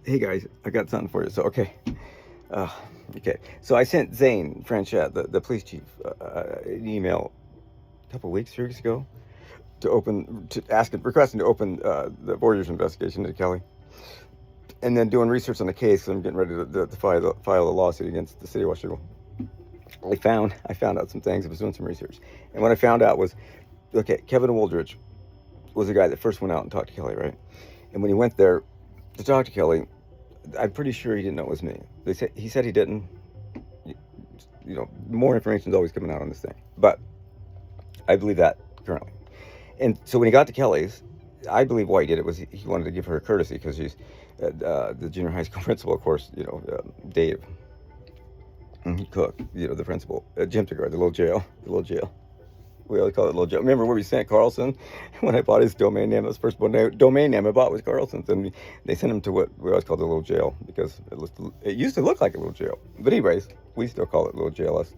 Hey guys, I got something for you. Uh, okay. So I sent Zane Franchette, the police chief, an email a couple weeks, 3 weeks ago, requesting to open the Warriors investigation into Kelly, and then doing research on the case. I'm getting ready to file a lawsuit against the city of Washington. I found out some things. I was doing some research, and what I found out was, okay, Kevin Wooldridge was the guy that first went out and talked to Kelly, right? And when he went there to talk to Kelly, I'm pretty sure he didn't know it was me. He said he didn't. More information is always coming out on this thing, but I believe that currently. And so when he got to Kelly's, I believe why he did it was he wanted to give her a courtesy because she's the junior high school principal, of course. Dave Cook, the principal at Jim Tegard, the little jail. We always call it Little Joe. Remember where we sent Carlson when I bought his domain name? His first domain name I bought was Carlson's, and they sent him to what we always called the Little Jail because it used to look like a little jail. But anyways, we still call it Little Jail. Us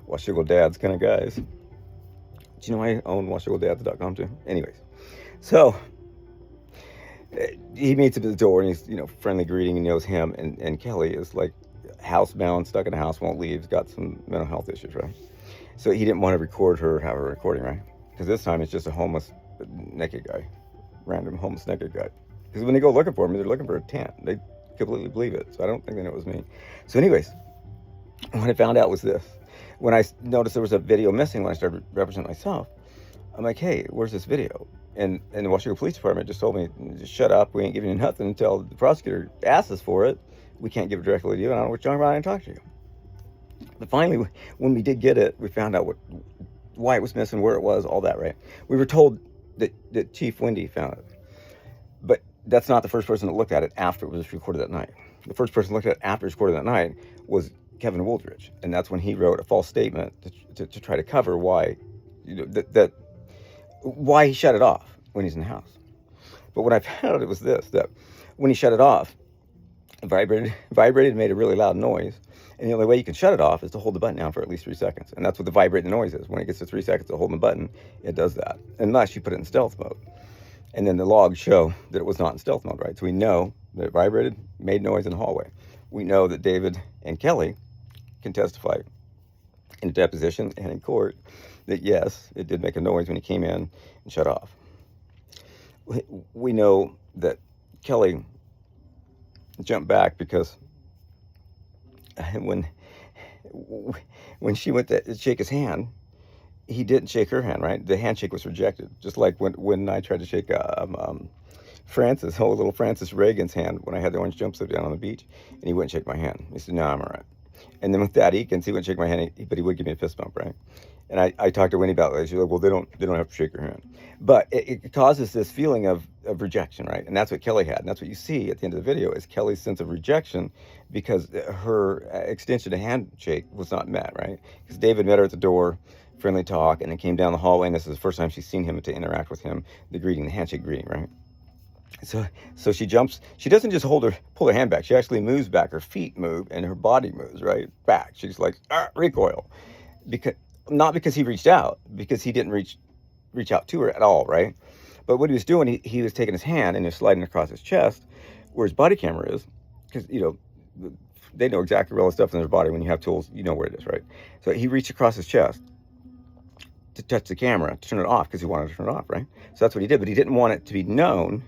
Washougal Dads kind of guys. Do you know I own WashougalDads.com too? Anyways, so he meets him at the door and he's friendly greeting. He knows him, and Kelly is like housebound, stuck in a house, won't leave. He's got some mental health issues, right? So he didn't want to record her, have a recording, right? Because this time it's just a homeless, naked guy. Random homeless, naked guy. Because when they go looking for me, they're looking for a tent. They completely believe it. So I don't think they know it was me. So anyways, what I found out was this. When I noticed there was a video missing when I started representing myself, I'm like, hey, where's this video? And the Washougal Police Department just told me, just shut up. We ain't giving you nothing until the prosecutor asks us for it. We can't give it directly to you. And I don't know what you're talking about. I didn't talk to you. But finally, when we did get it, we found out why it was missing, where it was, all that, right? We were told that Chief Wendy found it. But that's not the first person that looked at it after it was recorded that night. The first person looked at it after it was recorded that night was Kevin Wooldridge. And that's when he wrote a false statement to try to cover why, why he shut it off when he's in the house. But what I found out it was this, that when he shut it off, it vibrated, made a really loud noise. And the only way you can shut it off is to hold the button down for at least 3 seconds. And that's what the vibrating noise is. When it gets to 3 seconds of holding the button, it does that. Unless you put it in stealth mode. And then the logs show that it was not in stealth mode, right? So we know that it vibrated, made noise in the hallway. We know that David and Kelly can testify in deposition and in court that yes, it did make a noise when he came in and shut off. We know that Kelly jumped back because when she went to shake his hand, he didn't shake her hand, right? The handshake was rejected. Just like when I tried to shake little Francis Reagan's hand when I had the orange jumpsuit down on the beach, and he wouldn't shake my hand. He said, no, I'm all right. And then with Thad Eakins, he wouldn't shake my hand, but he would give me a fist bump, right? And I talked to Winnie about that. She's like, well, they don't have to shake your hand. But it causes this feeling of rejection, right? And that's what Kelly had. And that's what you see at the end of the video is Kelly's sense of rejection because her extension of handshake was not met, right? Because David met her at the door, friendly talk, and then came down the hallway, and this is the first time she's seen him to interact with him, the handshake greeting, right? So she jumps. She doesn't just pull her hand back. She actually moves back. Her feet move and her body moves right back. She's like recoil, not because he reached out, because he didn't reach out to her at all, right? But what he was doing, he was taking his hand and he was sliding across his chest, where his body camera is, because they know exactly where all the stuff in their body. When you have tools, you know where it is, right? So he reached across his chest to touch the camera to turn it off because he wanted to turn it off, right? So that's what he did, but he didn't want it to be known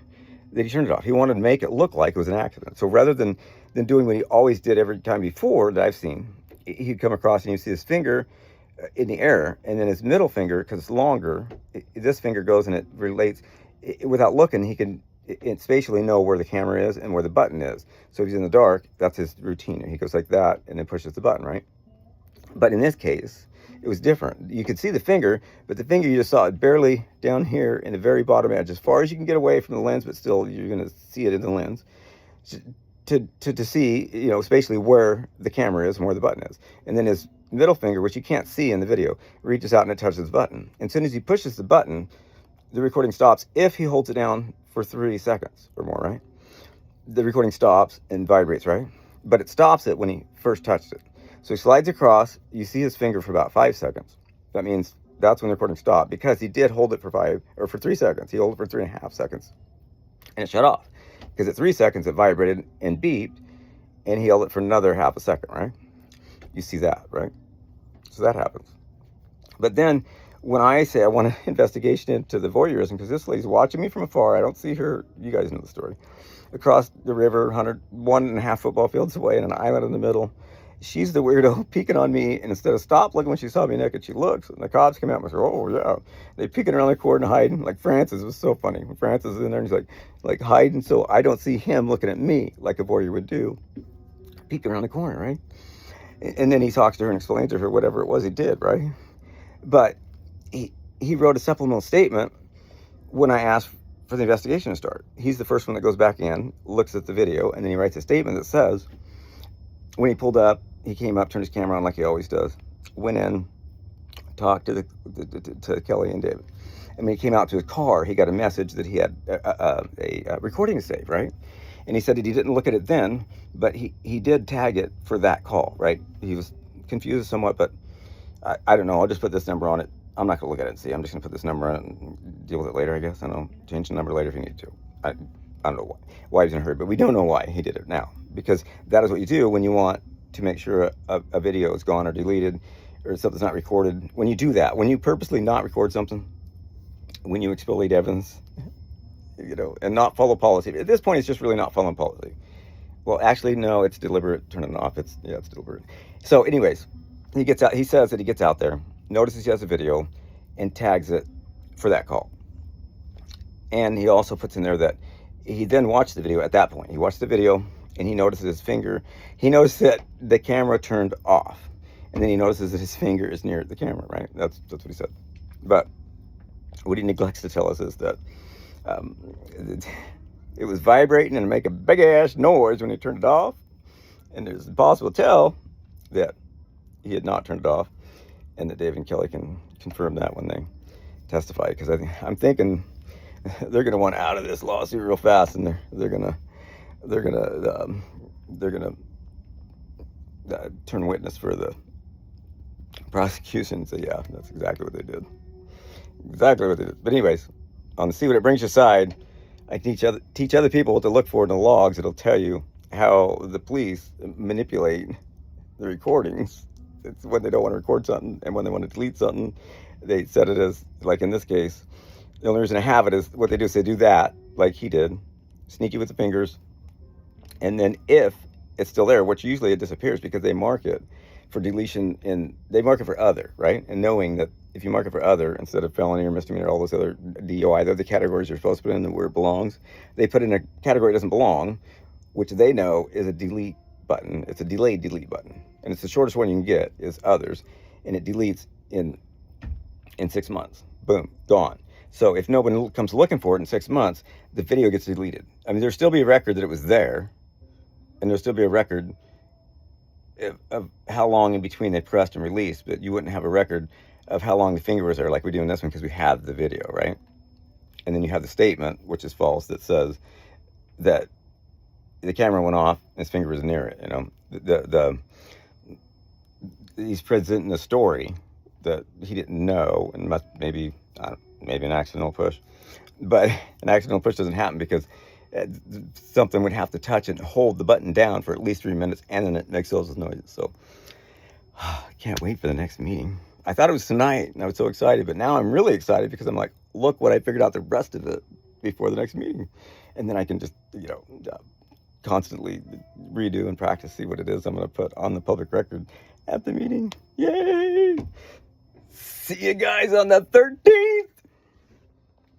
that he turned it off. He wanted to make it look like it was an accident. So rather than doing what he always did every time before that I've seen, he'd come across and you'd see his finger in the air, and then his middle finger, because it's longer, this finger goes and it relates. Without looking, he can spatially know where the camera is and where the button is. So if he's in the dark, that's his routine. He goes like that and then pushes the button, right? But in this case, it was different. You could see the finger, but the finger you just saw it barely down here in the very bottom edge, as far as you can get away from the lens, but still you're going to see it in the lens to see, spatially where the camera is and where the button is. And then his middle finger, which you can't see in the video, reaches out and it touches the button. And as soon as he pushes the button, the recording stops if he holds it down for 3 seconds or more, right? The recording stops and vibrates, right? But it stops it when he first touched it. So he slides across, you see his finger for about 5 seconds. That means that's when the recording stopped, because he did hold it for 3 seconds. He held it for 3.5 seconds and it shut off. because at 3 seconds it vibrated and beeped, and he held it for another half a second, right? You see that, right? So that happens. But then when I say I want an investigation into the voyeurism, because this lady's watching me from afar, I don't see her, you guys know the story, across the river, 1.5 football fields away in an island in the middle. She's the weirdo peeking on me, and instead of stop looking when she saw me naked, she looks, and the cops come out and say, oh, yeah. They peeking around the corner and hiding, like Francis. It was so funny. When Francis is in there, and he's like hiding, so I don't see him looking at me like a voyeur would do, peeking around the corner, right? And then he talks to her and explains to her whatever it was he did, right? But he wrote a supplemental statement when I asked for the investigation to start. He's the first one that goes back in, looks at the video, and then he writes a statement that says, when he pulled up, he came up, turned his camera on like he always does, went in, talked to to Kelly and David. And when he came out to his car, he got a message that he had a recording to save, right? And he said that he didn't look at it then, but he did tag it for that call, right? He was confused somewhat, but I don't know. I'll just put this number on it. I'm not going to look at it and see. I'm just going to put this number on it and deal with it later, I guess. I don't know. Change the number later if you need to. I don't know why he's in a hurry, but we don't know why he did it now, because that is what you do when you want to make sure a video is gone or deleted or something's not recorded. When you do that, when you purposely not record something, when you exfoliate evidence, and not follow policy. At this point, it's just really not following policy. Well, actually, no, it's deliberate. Turn it off. It's deliberate. So anyways, he gets out. He says that he gets out there, notices he has a video, and tags it for that call. And he also puts in there that he then watched the video at that point. He watched the video, and he notices his finger. He noticed that the camera turned off. And then he notices that his finger is near the camera, right? That's what he said. But what he neglects to tell us is that it was vibrating and make a big-ass noise when he turned it off. And it's impossible to tell that he had not turned it off, and that David and Kelly can confirm that when they testify, because I'm thinking they're going to want out of this lawsuit real fast, and they're going to turn witness for the prosecution and say, yeah, that's exactly what they did. Exactly what they did. But anyways, on the See What It Brings You side, I teach other people what to look for in the logs. It'll tell you how the police manipulate the recordings. It's when they don't want to record something, and when they want to delete something, they set it as, like in this case, the only reason I have it is what they do is they do that, like he did, sneaky with the fingers, and then if it's still there, which usually it disappears because they mark it for deletion, and they mark it for other, right? And knowing that if you mark it for other instead of felony or misdemeanor, all those other DOI, they're the categories you're supposed to put in where it belongs. They put in a category that doesn't belong, which they know is a delete button. It's a delayed delete button, and it's the shortest one you can get is others, and it deletes in 6 months. Boom, gone. So if no one comes looking for it in 6 months, the video gets deleted. I mean, there'll still be a record that it was there, and there'll still be a record of how long in between they pressed and released, but you wouldn't have a record of how long the finger was there like we do in this one, because we have the video, right? And then you have the statement, which is false, that says that the camera went off and his finger was near it. He's presenting a story that he didn't know, and maybe an accidental push. But an accidental push doesn't happen because something would have to touch it and hold the button down for at least 3 minutes, and then it makes those noises. So I can't wait for the next meeting. I thought it was tonight, and I was so excited, but now I'm really excited because I'm like, look what I figured out the rest of it before the next meeting. And then I can just, constantly redo and practice, see what it is I'm going to put on the public record at the meeting. Yay! See you guys on the 13th.